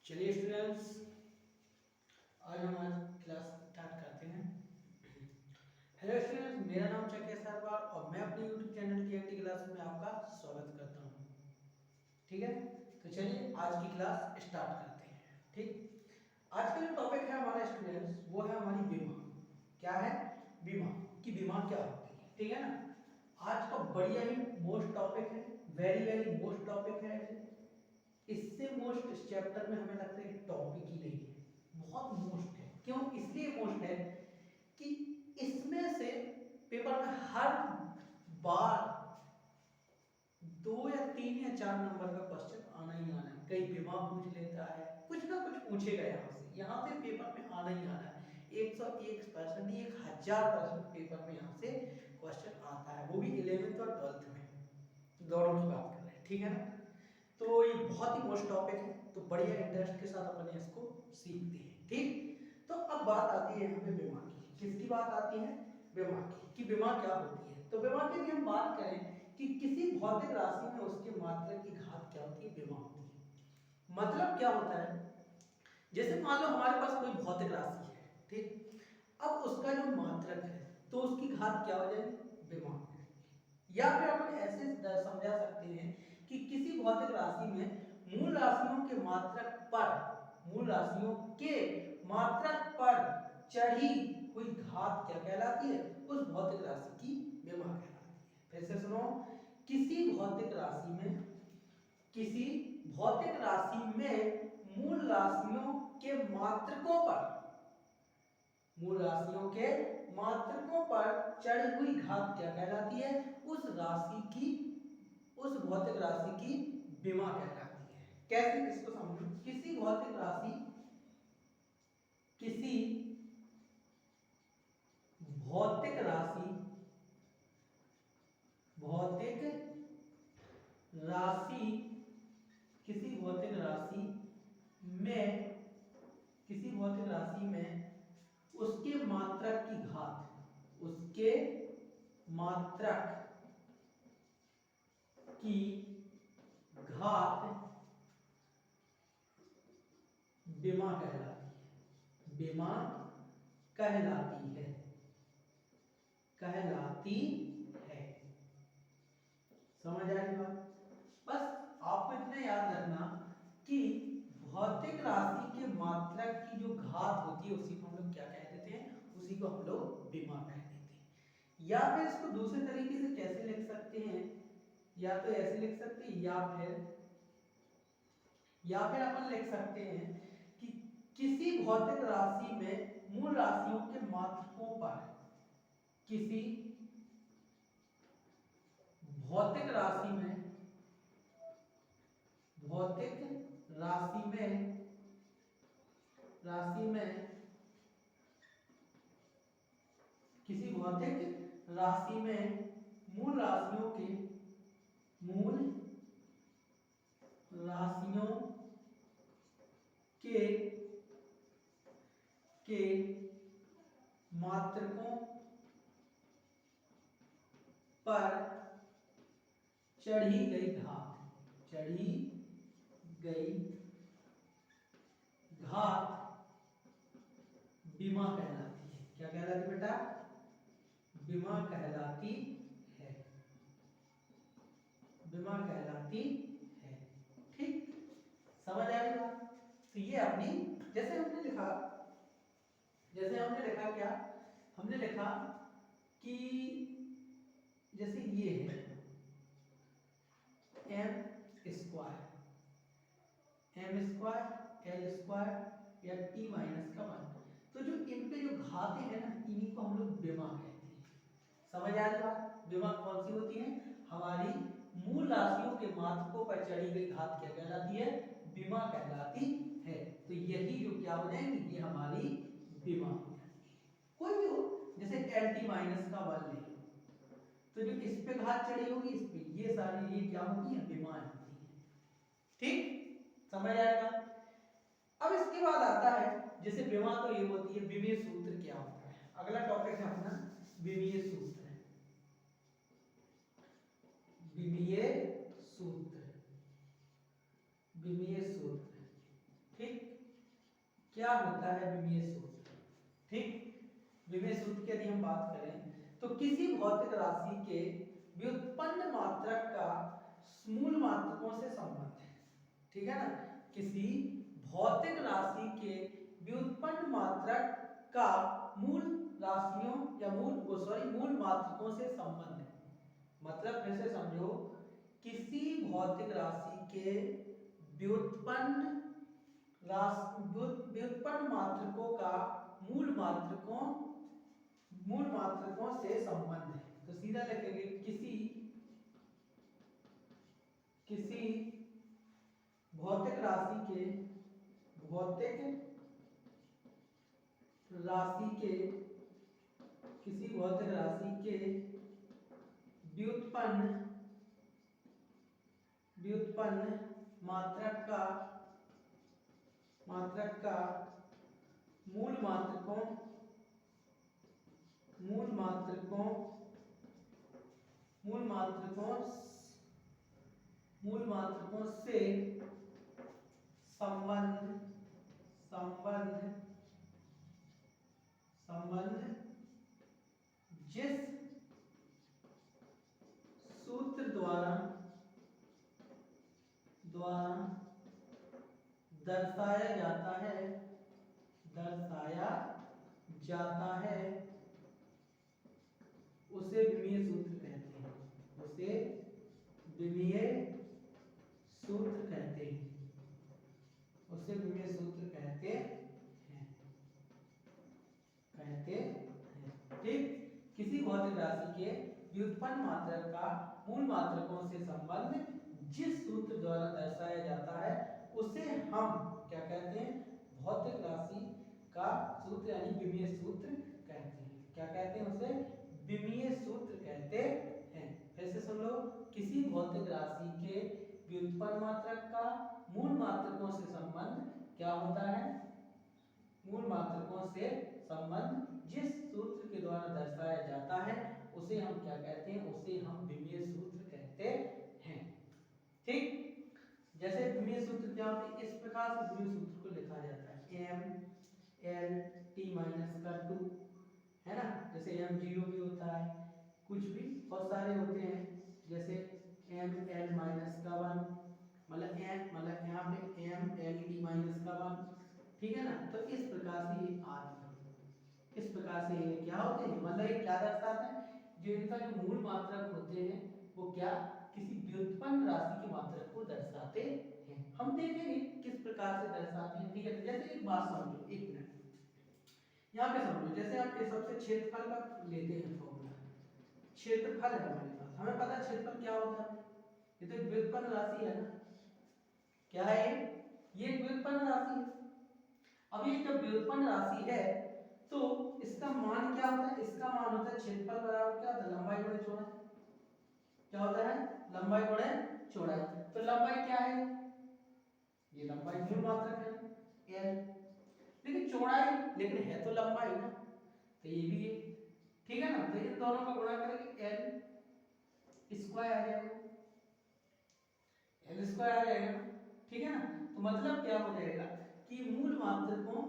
चलिए स्टूडेंट्स, आज हम क्लास स्टार्ट करते हैं। हेलो स्टूडेंट्स, मेरा नाम चक्र सरवार और मैं अपने यूट्यूब चैनल की एंटी क्लास में आपका स्वागत करता हूँ। ठीक है, तो चलिए आज की क्लास स्टार्ट करते हैं। ठीक, आज का जो टॉपिक है हमारा स्टूडेंट्स वो है हमारी बीमा। क्या है? बीमा। कि बीमा क्या होती है। ठीक है ना, आज का बढ़िया ही मोस्ट टॉपिक है, वेरी वेरी मोस्ट टॉपिक है। इससे मोस्ट इस चैप्टर में हमें लगता है कि टॉपिक ही नहीं है, बहुत मोस्ट है। क्यों? इसलिए मोस्ट है कि इसमें से पेपर में हर बार 2 या 3 या 4 नंबर का क्वेश्चन आना ही आना है। कई बीमा पूछ लेता है, कुछ ना कुछ पूछेगा। यहाँ से पेपर में आना ही आना है। 101% नहीं, 1000% पेपर में यहाँ से क्वेश्चन आता है, वो भी 11th और 12th में, दोनों की बात कर रहे हैं। ठीक है ना, तो ये बहुत ही मोस्ट टॉपिक है, तो बढ़िया इंटरेस्ट के साथ अपन इसको सीखते हैं। ठीक, तो अब बात आती है यहाँ पे बीमा की। किसकी बात आती है? बीमा की। कि बीमा क्या होती है। तो बीमा की हम बात करें कि किसी भौतिक राशि में उसके मात्रा की घात क्या होती है, बीमा होती है। मतलब क्या होता है, जैसे मान लो हमारे पास कोई भौतिक राशि है। ठीक, अब उसका जो मात्रक है तो उसकी घात क्या हो जाएगी, बीमा। या फिर अपन ऐसे समझा सकते हैं कि किसी भौतिक राशि में मूल राशियों के मात्रक पर, मूल राशियों के मात्रक पर चढ़ी हुई घात क्या कहलाती है, उस भौतिक राशि की बीमा कहलाती है। फिर से सुनो, किसी भौतिक राशि में, किसी भौतिक राशि में मूल राशियों के मात्रकों पर, मूल राशियों के मात्रकों पर चढ़ी हुई घात क्या कहलाती है, उस राशि की, उस भौतिक राशि की बीमा कहलाती है। कैसे, इसको समझो। किसी भौतिक राशि, किसी भौतिक राशि, भौतिक राशि, किसी भौतिक राशि में, किसी भौतिक राशि में उसके मात्रक की घात, उसके मात्रक की घात बीमा कहलाती है, बीमा कहलाती है, कहलाती है। समझ आ रही बात? बस आपको इतना याद रखना कि भौतिक राशि के मात्रक की जो घात होती है उसी को हम लोग क्या कह देते हैं, उसी को हम लोग बीमा कह देते हैं। या फिर इसको दूसरे तरीके से कैसे लिख सकते हैं, या तो ऐसे लिख सकते हैं, या फिर अपन लिख सकते हैं कि किसी भौतिक राशि में मूल राशियों के मात्रकों पर, किसी भौतिक राशि में, भौतिक राशि में, राशि में, किसी भौतिक राशि में मूल राशियों के, मूल राशियों के मात्रकों पर चढ़ी गई घात, चढ़ी गई घात बीमा कहलाती है। क्या कहलाती बेटा? बीमा कहलाती है, बीमा कहलाती है। ठीक, समझ आ रही बात? तो ये अपनी, जैसे हमने लिखा, जैसे हमने लिखा क्या, हमने लिखा कि जैसे ये है M square, M square, L square या टी माइनस का 1, तो जो इन पे जो घातें हैं ना, इन्हीं को हम लोग बीमा कहते हैं। समझ आ रही बात? बीमा कौन सी होती है? हमारी मूल राशियों के मात्रकों पर चढ़ी गई घात क्या कहलाती है? बीमा कहलाती है। तो यही जो क्या हो जाएंगी, ये हमारी बीमा हो जाएंगी। कोई भी हो, जैसे एल टी माइनस का 1 ले लो, तो जो इस पे घात चढ़ी होगी इस पे, ये सारी ये क्या होती है, बीमा होती है। ठीक, समझ आएगा? अब इसके बाद आता है, जैसे बीमा तो ये होती है, बीमीय सूत्र क्या होता है। अगला टॉपिक है अपना बीमीय सूत्र, बीमीय सूत्र, बीमीय सूत्र। ठीक, होता है विमीय सूत्र। ठीक, विमीय सूत्र की यदि हम बात करें तो किसी भौतिक राशि के व्युत्पन्न मात्रक का मूल मात्रकों से संबंध है। ठीक है ना, किसी भौतिक राशि के व्युत्पन्न मात्रक का मूल राशियों या मूल मात्रकों से संबंध है। मतलब फिर से समझो, किसी भौतिक राशि के व्युत्पन्न मात्रकों का मूल मात्रकों से संबंध है। तो सीधा लिखेंगे किसी भौतिक राशि के व्युत्पन्न मात्रक का मूल मात्रकों से संबंध जिस सूत्र द्वारा दर्शाया जाता है उसे विमीय सूत्र कहते हैं। ठीक, किसी भौतिक राशि के व्युत्पन्न मात्रक का मूल मात्रकों से संबंध जिस सूत्र द्वारा दर्शाया जाता है उसे हम क्या कहते हैं? भौतिक राशि का सूत्र यानी विमीय सूत्र कहते हैं। क्या कहते हैं उसे? विमीय सूत्र कहते हैं। फिर से सुन लो, किसी भौतिक राशि के व्युत्पन्न मात्रक का मूल मात्रकों से संबंध क्या होता है? मूल मात्रकों से संबंध जिस सूत्र के द्वारा दर्शाया जाता है उसे हम क्या कहते हैं? उसे हम विमीय सूत्र कहते हैं। ठीक, जैसे विमीय सूत्र क्या होते हैं? इस प्रकार से विमीय सूत्र को लिखा जाता है m(l)(t)(2) है ना। जैसे m0 भी होता है, कुछ भी बहुत सारे होते हैं, जैसे ml-1 मतलब यहाँ पे ml(d)(1), ठीक है ना। तो इस प्रकार से ये इस प्रकार से ये क्या होते हैं? मतलब ये क्या दर्शाते हैं? जो इनका जो मूल मात्रक होते हैं वो क्या किसी व्युत्पन्न राशि के मात्रक को दर्शाते हैं। हम देखेंगे किस प्रकार से दर्शाते हैं। ठीक है, जैसे एक बात समझो, एक मिनट यहाँ पे समझो। जैसे आप ये सबसे क्षेत्रफल का लेते हैं फॉर्मूला, क्षेत्रफल है हमारे पास, हमें पता है क्षेत्रफल क्या होता है। ये तो एक व्युत्पन्न राशि है ना। क्या है ये एक व्युत्पन्न राशि है। अब ये जब व्युत्पन्न राशि है तो इसका मान क्या होता है? इसका मान होता है क्षेत्रफल बराबर क्या होता है? लंबाई गुणे चौड़ाई। क्या होता है? लंबाई गुणे चौड़ाई। तो लंबाई क्या है? ये लंबाई मूल मात्रक है l, लेकिन चौड़ाई लेकिन है तो लंबाई ना, तो ये भी है। ठीक है ना। तो इन दोनों का गुणा करेंगे l स्क्वायर आ जाएगा, l स्क्वायर आ जाएगा। ठीक है ना। तो मतलब क्या हो जाएगा कि मूल मात्रकों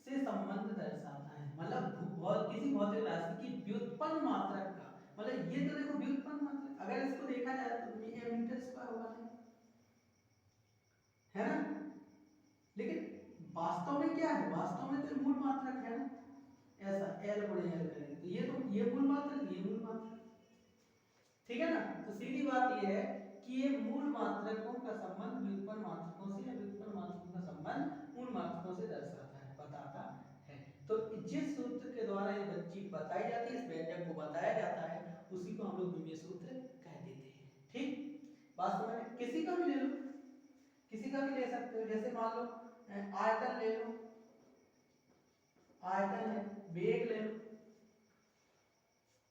से संबंध दर्शाता है। मतलब किसी भौतिक राशि की व्युत्पन्न मात्रक का, मतलब ये तो देखो व्युत्पन्न मात्रक, अगर इसको देखा जाए तो ये मीटर स्क्वायर होगा है ना। लेकिन वास्तव में क्या है? वास्तव में तो मूल मात्रक है ना। ऐसा l गुणे l करेंगे तो ये मूल मात्रक, ये मूल मात्रक। ठीक है ना। तो सीधी बात ये है कि ये मूल मात्रकों का संबंध व्युत्पन्न मात्रकों से या व्युत्पन्न मात्रकों का संबंध मूल मात्रकों से बताता है। तो जिस सूत्र के द्वारा ये चीज बताई जाती है, इस व्यंजक को बताया जाता है, उसी को हम लोग विमीय सूत्र कह देते हैं। ठीक, बात समझ में? किसी का भी ले लो, किसी का भी ले सकते हो। जैसे मान लो आयतन ले लो, आयतन है, वेग ले लो,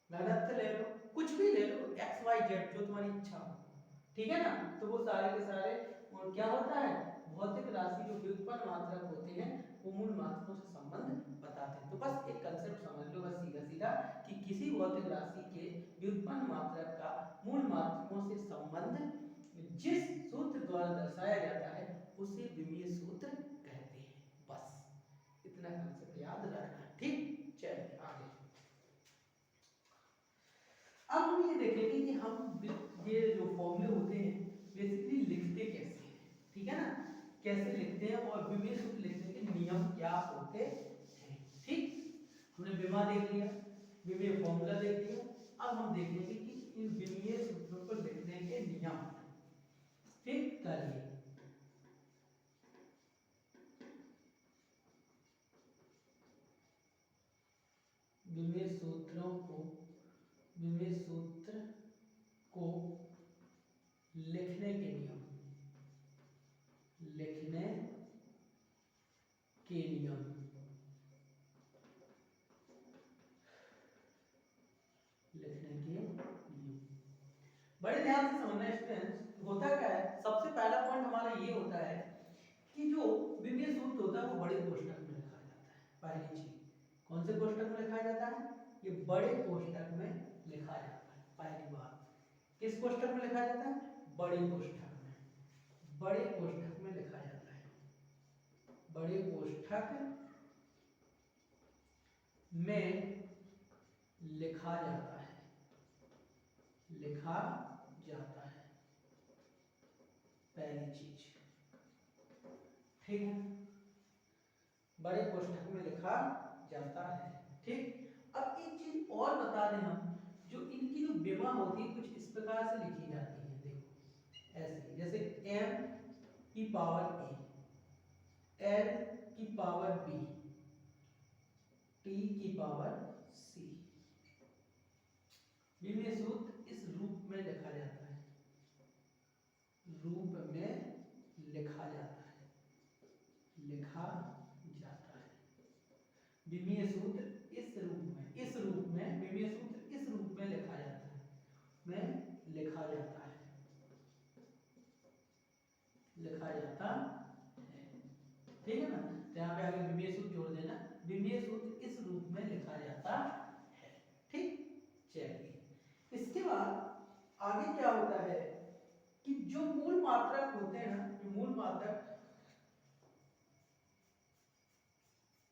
घनत्व ले लो, कुछ भी ले लो, XYZ जो तुम्हारी इच्छा हो। ठीक है ना। तो वो सारे के सारे और क्या होता है? भौतिक राशि जो व्युत्पन्न मात्रक होते हैं वो मूल मात्रकों से संबंध बताते हैं। तो बस एक कंसेप्ट समझ लो, बस सीधा सीधा कि किसी भौतिक राशि के व्युत्पन्न मात्रक का मूल मात्रकों से संबंध जिस सूत्र द्वारा दर्शाया जाता है उसे विमीय सूत्र कहते हैं। बस इतना इतना कंसेप्ट याद रखना है। ठीक, चलिए आगे। अब हम ये देखेंगे कि हम ये जो फॉर्मूले होते हैं बेसिकली लिखते कैसे हैं, ठीक है ना, कैसे लिखते हैं और विमीय सूत्र लिखने के नियम क्या होते हैं। ठीक, हमने विमा देख लिया, विमीय फॉर्मूला देख लिया, अब हम देखेंगे कि इन विमीय सूत्रों को लिखने के नियम। ठीक, चलिए विमीय सूत्रों को, विमीय सूत्र को लिखने के नियम, लिखने के नियम। लिखने के नियम बड़े ध्यान से समझना स्टूडेंट्स। होता क्या है, सबसे पहला पॉइंट हमारा ये होता है कि जो विमीय सूत्र होता है वो बड़े कोष्ठक में लिखा जाता है। पहली चीज, कौन से कोष्ठक में लिखा जाता है, ये बड़े कोष्ठक में लिखा जाता है। पहली बात, किस कोष्ठक में लिखा जाता है, बड़े कोष्ठक में, बड़े कोष्ठक में लिखा जाता है, बड़े कोष्ठक में लिखा जाता है, लिखा जाता है, पहली चीज। ठीक है, बड़े कोष्ठक में लिखा जाता है। ठीक, अब एक चीज और बता दें हम, जो इनकी जो विमा होती है कुछ इस प्रकार से लिखी जाती है, देखो ऐसे, जैसे m की पावर a, l की पावर b, t की पावर c। विमीय सूत्र इस रूप में लिखा जाता है, रूप में लिखा जाता है, लिखा जाता है। विमीय सूत्र इस रूप में, इस रूप में विमीय सूत्र इस रूप में लिखा जाता है, में लिखा जाता है, लिखा जाता है। ठीक है ना, तो यहाँ पे आगे विमीय सूत्र जोड़ देना, विमीय सूत्र इस रूप में लिखा जाता है। ठीक, चलिए इसके बाद आगे क्या होता है कि जो मूल मात्रक होते हैं ना, जो मूल मात्रक,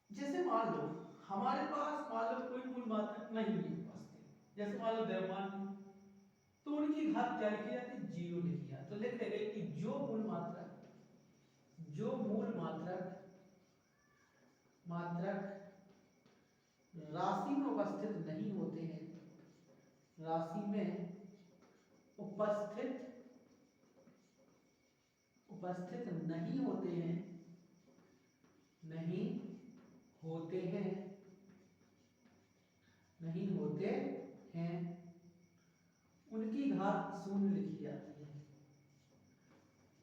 जैसे मान लो हमारे पास मान लो कोई मूल मात्रक नहीं है उपस्थित, जैसे मान लो द्रव्यमान, तो उनकी घात क्या लिखी जाती है, 0 लिखी जाती है। तो लिख देंगे कि जो मूल मात्रक, जो मूल मात्रक, मात्रक राशि में उपस्थित नहीं होते हैं, राशि में उपस्थित, उपस्थित नहीं होते हैं, नहीं होते हैं, नहीं होते हैं, उनकी घात 0 लिखी जाती है,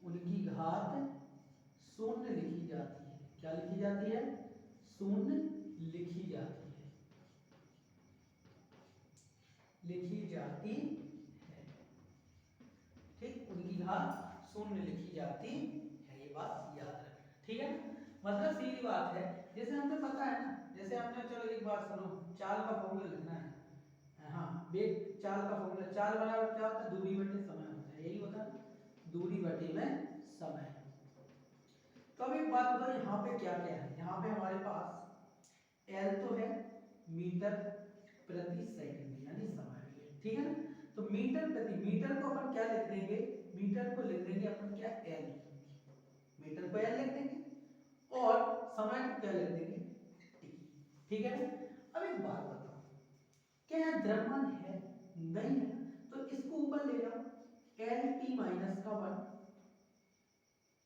उनकी घात 0 लिखी जाती है। क्या लिखी जाती है, 0 लिखी जाती है, लिखी जाती है। ठीक, उनकी घात 0 लिखी जाती है, ये बात याद रखना। ठीक है, मतलब सीधी बात है, जैसे हमें पता है ना, जैसे हमने, चलो एक बात सुनो, चाल का फॉर्मूला लिखना है। हाँ, वेग चाल का फॉर्मूला, चाल बराबर क्या होता है, दूरी बटे समय होता है, यही होता है, दूरी बटे में समय। तो अब एक बात बताओ, यहाँ पे क्या क्या है, यहाँ पे हमारे पास L तो है, मीटर प्रति सेकंड यानी समय। ठीक है ना, तो मीटर प्रति, मीटर को अपन क्या लिख देंगे, मीटर को लिख देंगे अपन क्या, L, मीटर को L लिख देंगे, और समय को क्या लिख देंगे, T। ठीक है, अब एक बात बताओ, क्या यहाँ द्रव्यमान है, नहीं है, तो इसको ऊपर ले जाओ, L t - का 1,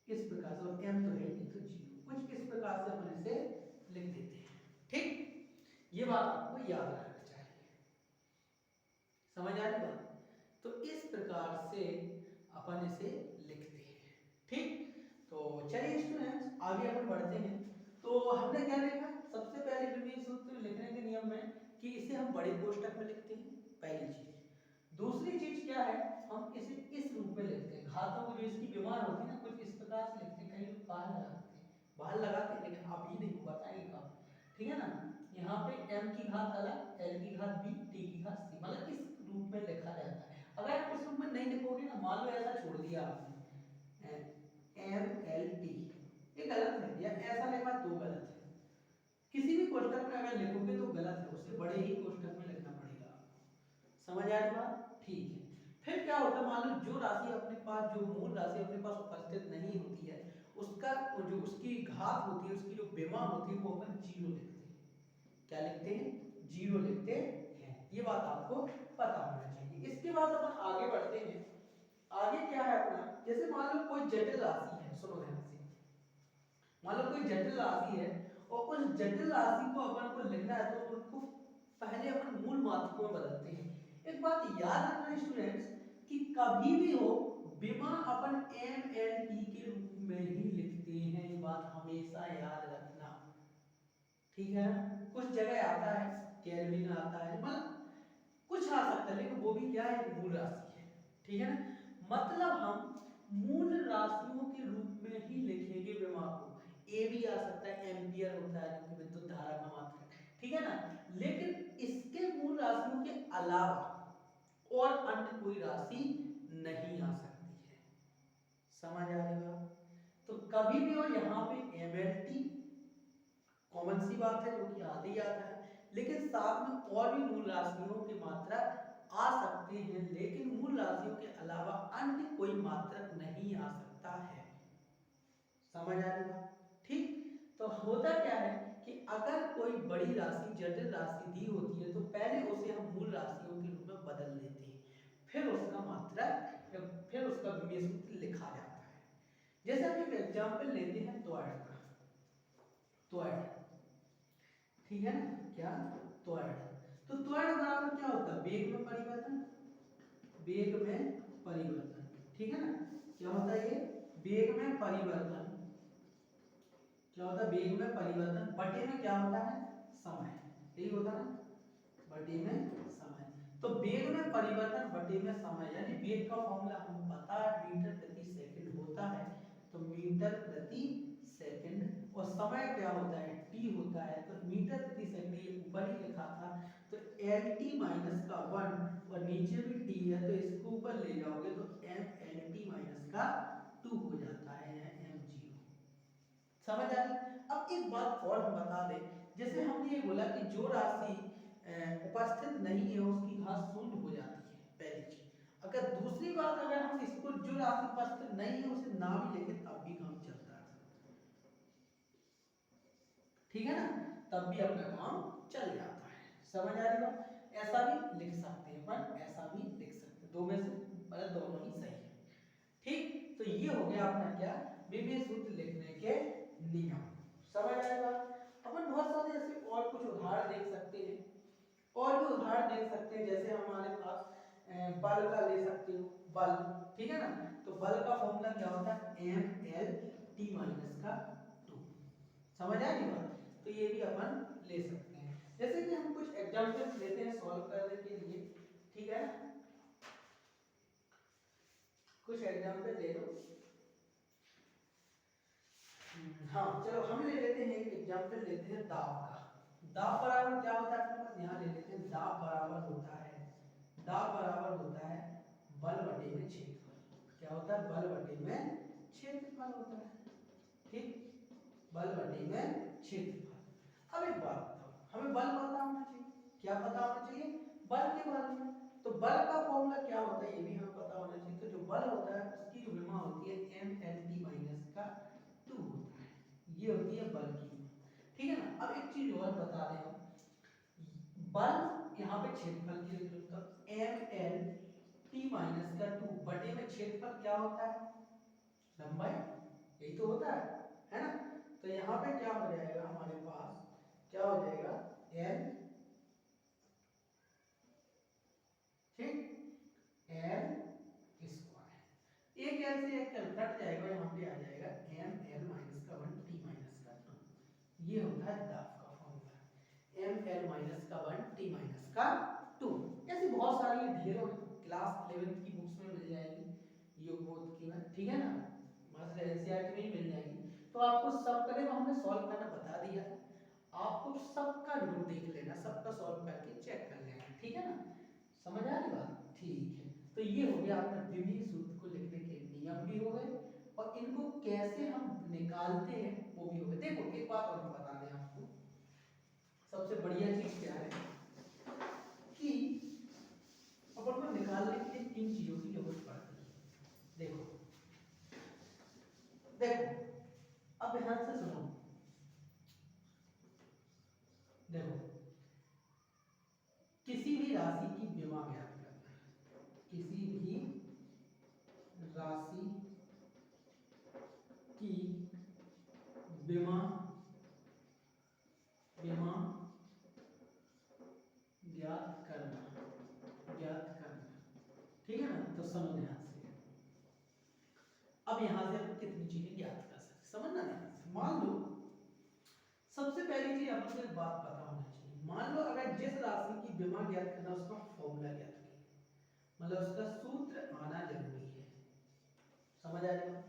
इस प्रकार से, और m तो है नहीं तो 0, कुछ इस प्रकार से अपन इसे लिख देते हैं। ठीक, ये बात आपको याद रखना चाहिए, समझ आ रही बात। तो इस प्रकार से अपन इसे लिखते हैं। ठीक, तो चलिए स्टूडेंट्स आगे अपन बढ़ते हैं। तो हमने क्या देखा, सबसे पहले विमीय सूत्र लिखने के नियम में कि इसे हम बड़े कोष्ठक में लिखते हैं, पहली चीज। दूसरी चीज क्या है, हम इसे इस रूप में लिखते हैं, घातों को जो इसकी बीमार होती है ना, कुछ इस प्रकार से लिखते हैं, कहीं लोग बाहर लगाते हैं, बाहर लगाते हैं, लेकिन आप ये नहीं बताएंगे कब। ठीक है ना, यहाँ पे m की घात अलग, l की घात b, t की घात c, मतलब इस रूप में लिखा जाता है। अगर आप इस रूप में नहीं लिखोगे ना, मान लो ऐसा छोड़ दिया आपने m l t, ये गलत है, या ऐसा लिखा तो गलत है। किसी भी कोष्ठक में अगर लिखोगे तो गलत है, उसे बड़े ही कोष्ठक में लिखना पड़ेगा। समझ आ रही बात? ठीक है। फिर क्या होता है, मान लो जो राशि अपने पास, जो मूल राशि अपने पास उपस्थित नहीं होती है, उसका जो उसकी घात होती है, उसकी जो विमा होती है, वो अपन जीरो लिखते हैं। क्या लिखते हैं? जीरो लिखते हैं। ये बात आपको पता होना चाहिए। इसके बाद अपन आगे बढ़ते हैं। आगे क्या है अपना, जैसे मान लो कोई जटिल राशि है, सुनो ध्यान से। मान लो कोई जटिल राशि है और उस जटिल राशि को अपन को लिखना है, तो उनको पहले अपन मूल मात्रकों में बदलते हैं। एक बात याद रखना स्टूडेंट्स, कि कभी भी हो विमा अपन एम एल टी के रूप में ही लिखते हैं, ये बात हमेशा याद रखना। ठीक है ना? कुछ जगह आता है केल्विन आता है, मतलब कुछ आ सकता है, लेकिन वो भी क्या है, मूल राशि है। ठीक है ना? मतलब हम मूल राशियों के रूप में ही लिखेंगे विमा को। ए भी आ सकता है, एम्पियर होता है जो कि विद्युत धारा का मात्रक है। ठीक है ना? लेकिन इसके मूल राशियों के अलावा और अन्य कोई राशि नहीं आ सकती है। समझ आ रही बात? तो कभी भी हो यहाँ पे एमएलटी कॉमन सी बात है, जो कि आते ही आता है, लेकिन साथ में और भी मूल राशियों की मात्रा आ सकते हैं, लेकिन मूल राशियों के अलावा अन्य कोई मात्रक नहीं आ सकता है। समझ आ रही बात? ठीक। तो होता क्या है कि अगर कोई बड़ी राशि, जटिल राशि दी होती है, तो पहले उसे हम मूल राशियों के रूप में बदल देते हैं, फिर उसका मात्रक, फिर उसका विमेय सूत्र लिखा जाता है। जैसे हम एक एग्जांपल लेते हैं त्वरण का। त्वरण, ठीक है ना? क्या? त्वरण। तो त्वरण बराबर क्या होता है? वेग में परिवर्तन। वेग में परिवर्तन, ठीक है ना? क्या होता है ये? वेग में परिवर्तन। क्या होता है? वेग में परिवर्तन बटे में क्या होता है? समय। यही होता है ना, बटे में समय। तो वेग में परिवर्तन बटे में समय, यानी वेग का फॉर्मूला हमें पता है, मीटर प्रति सेकंड होता है। तो मीटर प्रति सेकंड, और समय क्या होता है? टी होता है। तो मीटर प्रति सेकंड ये ऊपर ही लिखा था, तो एल टी माइनस का 1 और नीचे भी टी है, तो इसको ऊपर ले जाओगे तो एम एल टी माइनस का 2 हो जाता है, एम जीरो। समझ आ रही? अब एक बात और हम बता दें, जैसे हमने ये बोला कि जो राशि उपस्थित नहीं है उसकी घात शून्य हो जाती है, पहली चीज। अगर दूसरी बात, अगर हम इसको जो राशि उपस्थित नहीं है उसे ना भी लिखे तब भी काम चलता है। ठीक है ना? तब भी अपना काम चल जाता है। समझ आ रही बात? ऐसा भी लिख सकते हैं, पर ऐसा भी लिख सकते हैं, दो में से मतलब दोनों ही सही है। ठीक। तो ये हो गया अपना क्या, विमेय सूत्र लिखने के नियम। समझ आ रही बात? अपन बहुत सारे ऐसे और कुछ उदाहरण देख सकते हैं, और भी उदाहरण देख सकते हैं। जैसे हमारे पास बल का ले सकते हो, बल। ठीक है ना? तो बल का फॉर्मूला क्या होता है? एम एल टी माइनस का 2। समझ आ रही बात? तो ये भी अपन ले सकते हैं। जैसे कि हम कुछ एग्जांपल्स लेते हैं सॉल्व करने के लिए। ठीक है ना? कुछ एग्जांपल ले लो। हाँ चलो, हम ले लेते हैं एक एग्जांपल लेते हैं दाब का। दाब बराबर क्या होता है अपने पास? यहाँ ले लेते हैं, दाब बराबर होता है, दाब बराबर होता है बल बटे में क्षेत्रफल। क्या होता है? बल बटे में क्षेत्रफल होता है। ठीक, बल बटे में क्षेत्रफल। अब एक बात बताओ, हमें बल पता होना चाहिए। क्या पता होना चाहिए? बल के बारे में। तो बल का फॉर्मूला क्या होता है ये भी हमें पता होना चाहिए। तो जो बल होता है उसकी जो विमा होती है एम एल टी माइनस का 2 होता है, ये होती है बल की विमा। ठीक है ना? अब एक चीज और बता दें हम, बल यहाँ पे क्षेत्रफल के लिए, तो एम एल टी माइनस का 2 बटे में क्षेत्रफल क्या होता है? लंबाई, यही तो होता है ना? तो यहाँ पे क्या हो जाएगा हमारे पास, क्या हो जाएगा? एल, ठीक, एल स्क्वायर। एक एल से एक एल कट जाएगा, यहाँ पे आ जाएगा एम एल माइनस का 1 टी माइनस का 2। ये होता है दाब का फॉर्मूला, एम एल माइनस का 1 टी माइनस का 2। ऐसी बहुत सारी ढेरों क्लास 11 की बुक्स में मिल जाएगी, योगबोध की में। ठीक है ना? मास्टर एनसीईआरटी में ही मिल जाएगी। तो आपको सब करें, हमने सॉल्व करना बता दिया है, आपको सबका ढूंढ देख लेना, सबका सॉल्व करके चेक कर लेना। ठीक है ना? समझ आ रही बात? ठीक है। तो ये हो गया अपना विमीय सूत्र को लिखने के नियम भी हो गए, और इनको कैसे हम निकालते हैं वो भी हो गए। देखो एक बात और हम बता दें आपको, सबसे बढ़िया चीज क्या है कि अपन को निकालने के लिए किन चीजों की जरूरत पड़ती है। देखो देखो अब ध्यान से सुनो। देखो किसी भी राशि की विमा ज्ञात करना है, किसी भी राशि की विमा विमा ज्ञात करना, ठीक है ना। तो सुनो ध्यान से। अब यहां से हम कितनी चीजें ज्ञात कर सकते, समझना ध्यान से। मान लो सबसे पहली चीज आपको एक बात पता होना चाहिए। मान लो अगर जिस राशि की विमा ज्ञात करना उसका फॉर्मूला ज्ञात करें, मतलब उसका सूत्र आना जरूरी है। समझ आ रही है?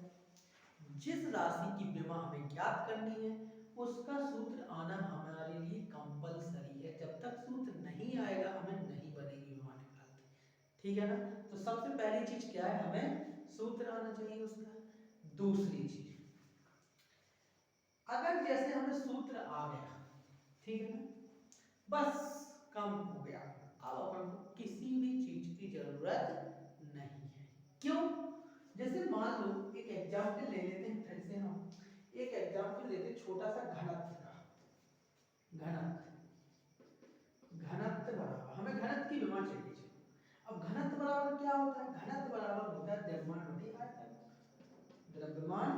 जिस राशि की विमा हमें ज्ञात करनी है उसका सूत्र आना हमारे लिए कंपलसरी है। जब तक सूत्र नहीं आएगा हमें नहीं बनेगी विमा निकालते, ठीक है ना। तो सबसे पहली चीज क्या है, हमें सूत्र आना चाहिए उसका। दूसरी चीज, अगर जैसे हमें सूत्र आ गया, ठीक है ना, बस काम हो गया, अब अपन को किसी भी चीज की जरूरत नहीं है। क्यों? जैसे मान लो एक एग्जाम्पल ले लेते हैं, फिर से हम एक एग्जाम्पल लेते हैं छोटा सा घनत्व का। घनत्व बराबर, हमें घनत्व की विमा चाहिए। अब घनत्व बराबर क्या होता है? घनत्व बराबर होता है द्रव्यमान बटे आयतन। द्रव्यमान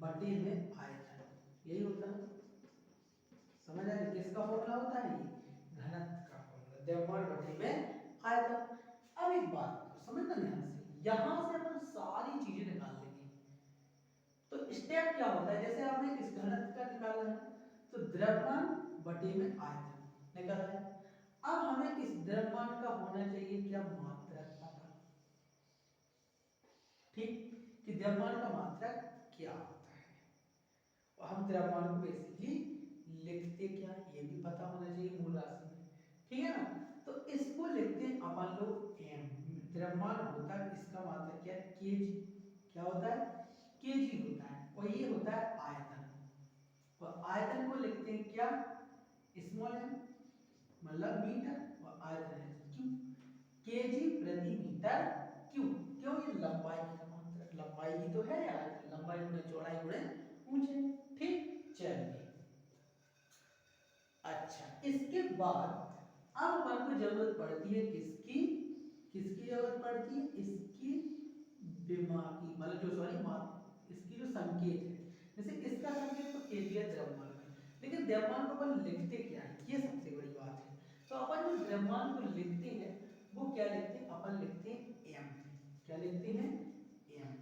बटे में आयतन, यही होता है। समझ आ रही? किसका फॉर्मूला होता है ये? घनत्व का फॉर्मूला, द्रव्यमान बटे में आयतन। अब एक बात समझना ध्यान से, यहां से अपन सारी चीजें निकाल लेंगे। तो स्टेप क्या होता है, जैसे आपने इस घनत्व का निकाला है तो द्रव्यमान बटे में आयतन निकाला है। अब हमें इस द्रव्यमान का होना चाहिए क्या? मात्रक पता, ठीक, कि द्रव्यमान का मात्रक क्या होता है। और हम द्रव्यमान को बेसिकली लिखते क्या, ये भी पता होना चाहिए मूल राशि में, ठीक है ना। तो इसको लिखते हैं अपन लोग m। द्रव्यमान होता है, इसका मात्रक क्या है? केजी। क्या होता है? केजी होता है। और ये होता है आयतन। और आयतन को लिखते हैं क्या? स्मॉल m, मतलब मीटर, और आयतन है क्यू, केजी प्रति मीटर क्यू। क्यों? ये लंबाई का मात्रक, लंबाई ही तो है आयतन, लंबाई गुणे चौड़ाई गुणे ऊंचाई, ठीक। चलिए अच्छा, इसके बाद अब अपन को जरूरत पड़ती है किसकी? किसकी जरूरत पड़ती है? इसकी विमा की, मतलब जो सॉरी इसकी जो संकेत है। जैसे इसका संकेत तो केजी है द्रव्यमान का, लेकिन द्रव्यमान को अपन लिखते क्या है, ये सबसे बड़ी बात है। तो अपन जो द्रव्यमान को लिखते हैं वो क्या लिखते हैं? अपन लिखते हैं एम। क्या लिखते हैं? एम।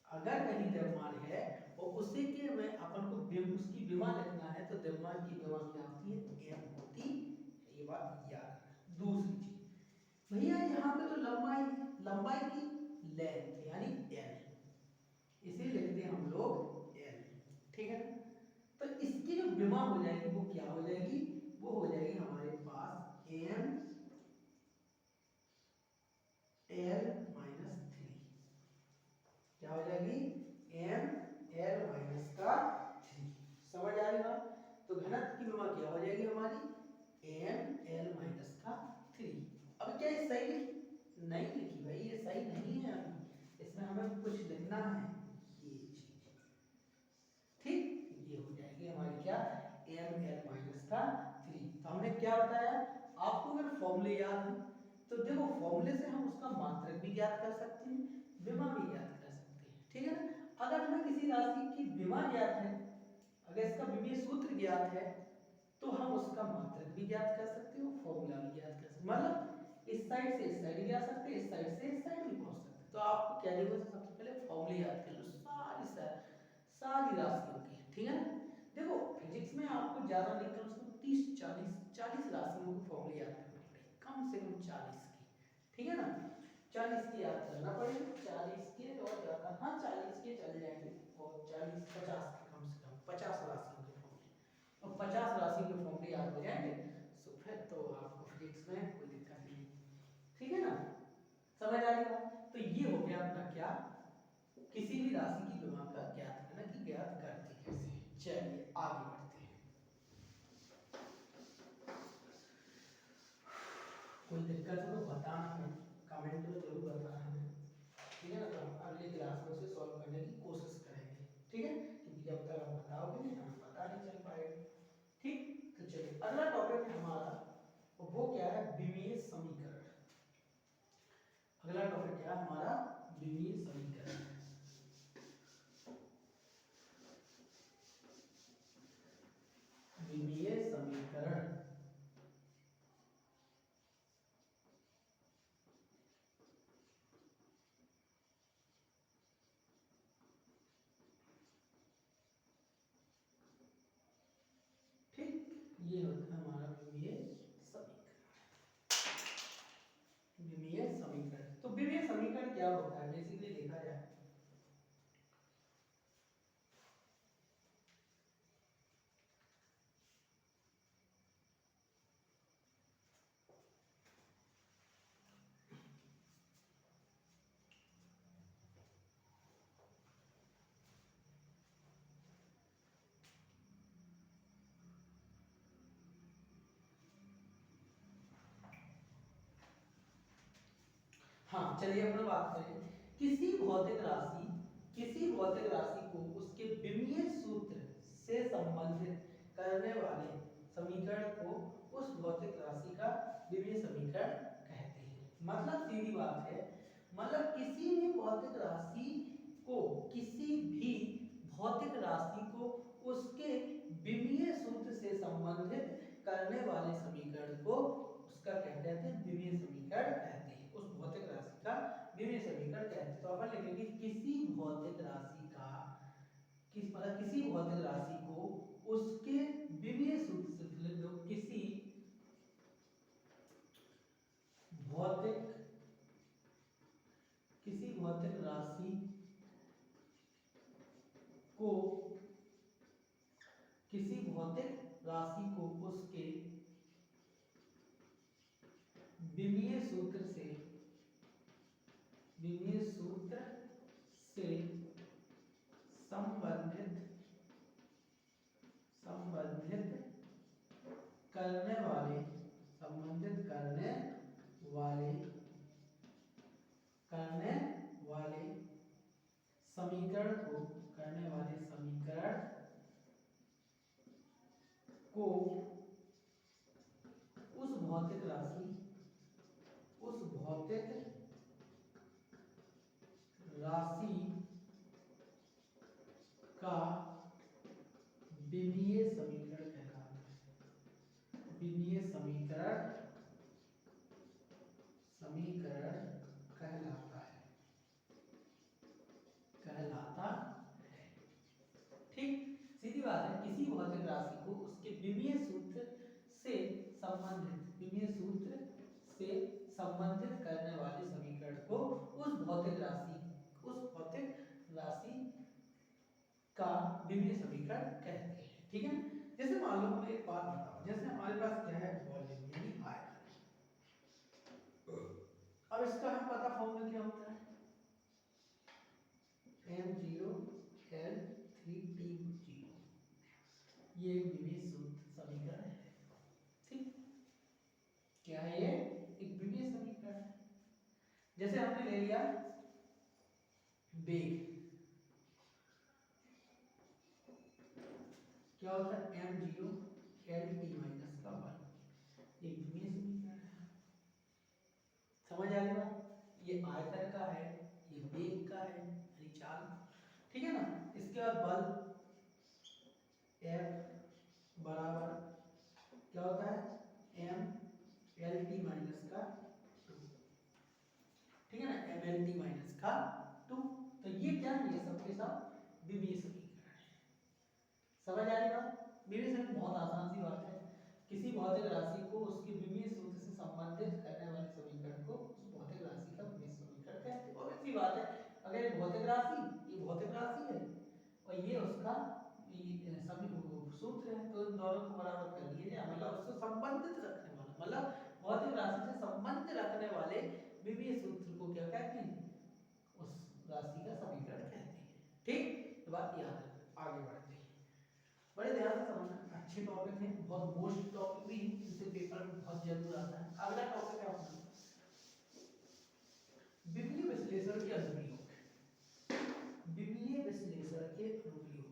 अगर कहीं द्रव्यमान है और उसी के में अपन को उसकी विमा लिखना है तो द्रव्यमान की विमा क्या होती है? एम होती है। ये बात याद रखना। दूसरी चीज भैया, यहाँ पे तो लंबाई है, लंबाई की लेंथ यानी एल, इसे लिखते हैं हम लोग एल, ठीक है ना। तो इसकी जो विमा हो जाएगी वो क्या हो जाएगी? वो हो जाएगी हमारे पास एम एल माइनस थ्री। क्या हो जाएगी? एम एल माइनस का थ्री। समझ आ रही बात? तो घनत्व की विमा क्या हो जाएगी हमारी? एम एल माइनस का थ्री। अब क्या ये सही लिखी? नहीं लिखी भाई, ये सही नहीं है। अभी इसमें हमें कुछ लिखना है, ये चीज, ठीक। ये हो जाएगी हमारी क्या? एम एल माइनस का थ्री। तो हमने क्या बताया? आपको अगर फॉर्मूले याद है तो देखो, फॉर्मूले से हम उसका मात्रक भी ज्ञात कर सकते हैं, विमा भी ज्ञात कर सकते हैं, ठीक है ना। अगर हमें किसी राशि की विमा ज्ञात है, अगर इसका विमीय सूत्र ज्ञात है तो हम उसका मात्रक भी ज्ञात कर सकते हो, फॉर्मूला भी ज्ञात कर सकते, मतलब इस साइड से इस साइड भी जा सकते हैं, इस साइड से इस साइड भी पहुंच सकते हैं। तो आपको क्या देखो, सबसे पहले फॉर्मूले याद कर लो सारी राशियों की, ठीक है ना। देखो फिजिक्स में आपको ज्यादा नहीं, कम से कम 30 40 राशियों के फॉर्मूले याद करने पड़ेंगे, कम से कम 40 की, ठीक है ना। 40 के याद करना पड़ेगा, 40 के और ज्यादा, हाँ 40 के चल जाएंगे, और 40 50 के, कम से कम 50 राशियों के फॉर्मूले, और 50 राशि के फॉर्मूले याद हो जाएंगे तो फिर तो आपको फिजिक्स में कोई दिक्कत नहीं, ठीक है ना। समझ आ रही बात? तो ये हो गया अपना क्या? किसी भी राशि की विमा का ज्ञात करना, कि ज्ञात करते कैसे। चलिए आगे बढ़ते हैं। कोई दिक्कत हो तो बताना, है कमेंट में जरूर बताना हमें, ठीक है ना। तो हम अगली क्लास में उसे सॉल्व करने की कोशिश करेंगे, ठीक है, क्योंकि जब तक आप बताओगे नहीं हमें पता नहीं चल पाएगा। ठीक, तो चलिए अगला टॉपिक है हमारा, वो क्या है, विमीय समीकरण। अगला टॉपिक क्या है हमारा, विमीय समीकरण। विमीय समीकरण। ठीक, ये होता है हमारा विमीय समीकरण। विमीय समीकरण, तो विमीय समीकरण क्या होता है, बेसिकली देखा जाए हाँ, चलिए अपना बात करें। किसी भौतिक राशि को उसके विमीय सूत्र से संबंधित करने वाले समीकरण को उस भौतिक राशि का विमीय समीकरण कहते हैं। मतलब सीधी बात है, मतलब किसी भी भौतिक राशि को उसके विमीय सूत्र से संबंधित करने वाले समीकरण को उसका क्या कहते हैं, विमीय समीकरण कहते हैं। उस भौतिक राशि का विमीय समीकरण कहते हैं। तो अपन लिखेंगे किसी भौतिक राशि का, मतलब किसी भौतिक राशि को उसके विमीय सूत्र से, लिख दो किसी भौतिक राशि को उसके विमीय सूत्र से संबंधित करने वाले समीकरण को उस भौतिक राशि का विमीय समीकरण कहलाता है। विमीय समीकरण कहलाता है। ठीक, सीधी बात है, किसी भौतिक राशि को उसके विमीय सूत्र से संबंधित करने वाले समीकरण को उस भौतिक राशि का विमीय समीकरण कहते हैं। ठीक है, जैसे मान लो हमें एक बात बताओ, जैसे हमारे पास क्या है, वॉल्यूम यानी आयतन। अब इसका हमें पता फॉर्मूला क्या होता है, m0L3T0। ये एक विमीय समीकरण है। ठीक, क्या है ये, एक विमीय समीकरण है। जैसे हमने ले लिया वेग, क्या होता है, m0L t-1, एक विमीय समीकरण है। समझ आ गई बात, ये आयतन का है, ये वेग का है यानी चाल, ठीक है ना। इसके बाद बल F बराबर क्या होता है, m L t-2, ठीक है ना, m L t-2। तो ये क्या है, ये सबके सब विमीय समीकरण है। समझ आ रही बात, विमीय समीकरण बहुत आसान सी बात है, किसी भौतिक राशि को उसके विमीय सूत्र से संबंधित करने वाले समीकरण को उस भौतिक राशि का विमीय समीकरण कहते हैं। और सी बात है, अगर ये भौतिक राशि है और ये उसका सूत्र है, तो इन दोनों को बराबर कर लिए जाए, मतलब उससे संबंधित रखने वाला, मतलब भौतिक राशि से संबंध रखने वाले विमीय सूत्र को क्या कहते हैं, उस राशि का समीकरण कहते हैं। ठीक, तो बात याद रखना, आगे बढ़ते हैं। जरूर आता है। अगला टॉपिक है अपना विमीय विश्लेषण के अनुप्रयोग। विमीय विश्लेषण के अनुप्रयोग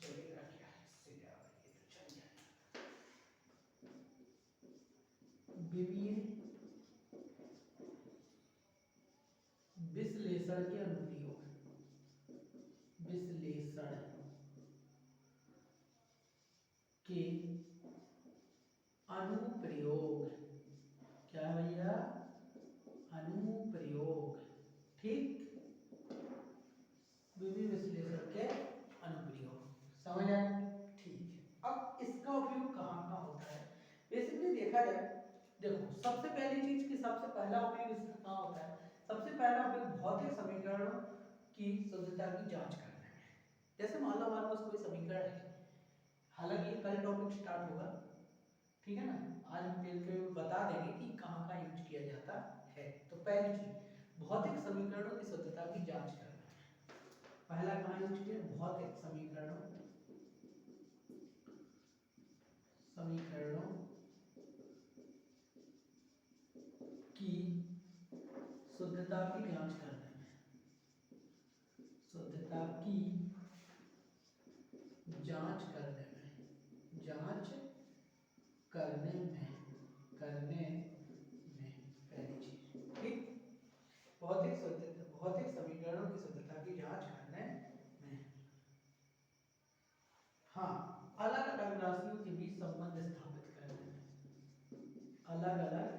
चलेगा क्या है, इससे क्या ये तो चल जाएगा। विमीय विश्लेषण के अनुप्रयोग, विश्लेषण के अनुप्रयोग, क्या है भैया, अनुप्रयोग, ठीक, विमीय विश्लेषण के अनुप्रयोग, समझ आए, ठीक है। अब इसका उपयोग कहाँ कहाँ होता है, बेसिकली देखा जाए, देखो सबसे पहली चीज की सबसे पहला उपयोग इसका कहाँ होता है, सबसे पहला उपयोग भौतिक समीकरणों की शुद्धता की जांच करने में। जैसे मान लो हमारे पास कोई समीकरण है, हालांकि कल टॉपिक स्टार्ट होगा, ठीक है ना, आज हम तेल के बता देंगे कि कहाँ कहाँ यूज किया जाता है। तो पहली चीज भौतिक समीकरणों की शुद्धता की जांच करना है। पहला कहाँ यूज किया, भौतिक समीकरणों की शुद्धता की जांच करने में, शुद्धता की जांच करने में, जांच करने में, पहली चीज, ठीक, भौतिक समीकरणों की शुद्धता की जांच करने में। हाँ, अलग अलग राशियों के बीच संबंध स्थापित करने में, अलग अलग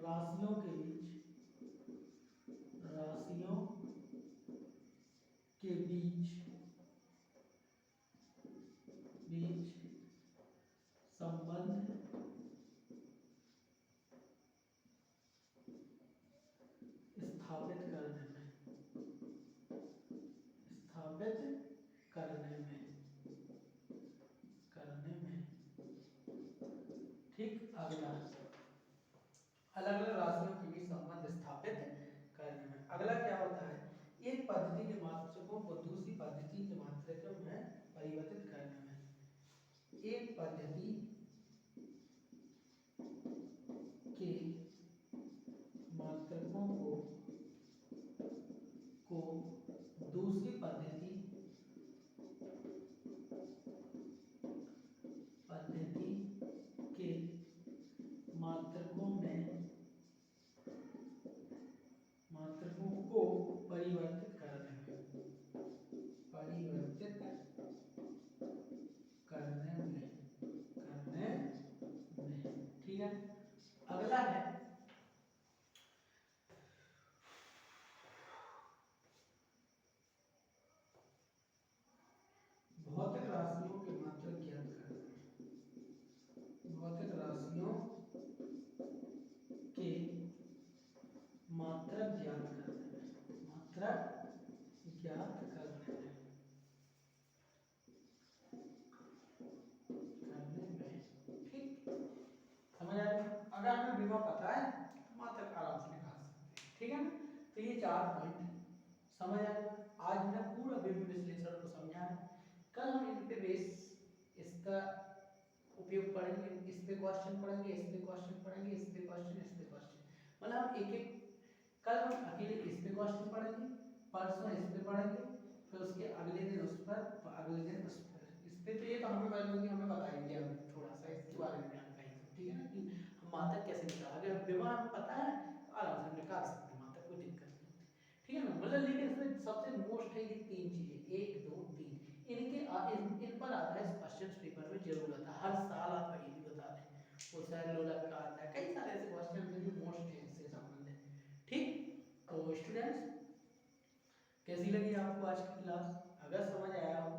राशियों के बीच संबंध स्थापित करने में, ठीक। अगला अलग अलग राशियों के बीच संबंध स्थापित करने में, अगला क्या होता है, एक पद्धति के मात्रकों को दूसरी पद्धति के मात्रकों में परिवर्तित करने में, एक पद्धति के मात्रकों को दूसरी पद्धति के मात्रकों को परिवर्तित करने में, ठीक है। अगला है भौतिक राशियों के मात्रक ज्ञात करना, भौतिक राशियों के मात्रक ज्ञात करने में, मात्रक ज्ञात करने में, ठीक, समझ आ रही। अगर हमें विभव पता है तो मात्रक आराम से निकाल सकते हैं, ठीक है ना। तो ये 4 पॉइंट समझ आ गया। आज हमने पूरा विभव विश्लेषण को समझा है। कल हम इन पे बेस इसका उपयोग पढ़ेंगे, इस पे क्वेश्चन पढ़ेंगे, इस पे क्वेश्चन पढ़ेंगे, इस पे क्वेश्चन, इस पे क्वेश्चन, मतलब हम एक एक, कल हम अकेले इस पे क्वेश्चन पढ़ेंगे, परसों इस पे पढ़ेंगे, फिर उसके अगले दिन उस पर, अगले दिन उस पर, इस पे तो ये तो हमें पहले ही हमें बता ही दिया, थोड़ा सा इसके बारे में जानकारी, ठीक है ना, कि हम मात्रक कैसे निकाल, अगर विभव हमें पता है तो आराम से हम निकाल सकते हैं मात्रक, कोई दिक्कत नहीं होती, ठीक है ना। मतलब लेकिन इसमें सबसे मोस्ट है ये 3 चीजें, 1 2 3, इन पर आता है क्वेश्चन पेपर में जरूर आता है, हर साल आपका ये भी बता दें, वो शायद लोलक का आता है, कई सारे ऐसे क्वेश्चन हैं जो मोस्ट है इससे संबंधित, ठीक। तो स्टूडेंट्स कैसी लगी आपको आज की क्लास, अगर समझ आया हो,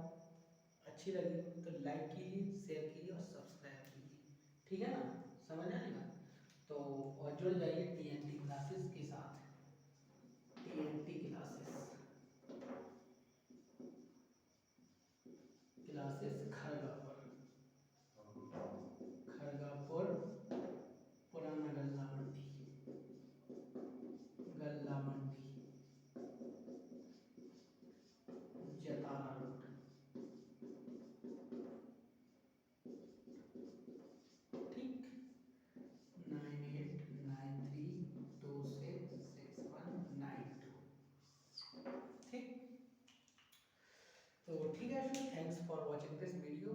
अच्छी लगी हो तो लाइक कीजिए, शेयर कीजिए और सब्सक्राइब कीजिए, ठीक है ना, समझ आएगा। तो और जुड़ जाइए टीएनटी क्लासेस के साथ, टीएनटी क्लासेस खड़गापुर पुराना गल्ला मंडी जतार तो ठीक है, thanks for watching this video.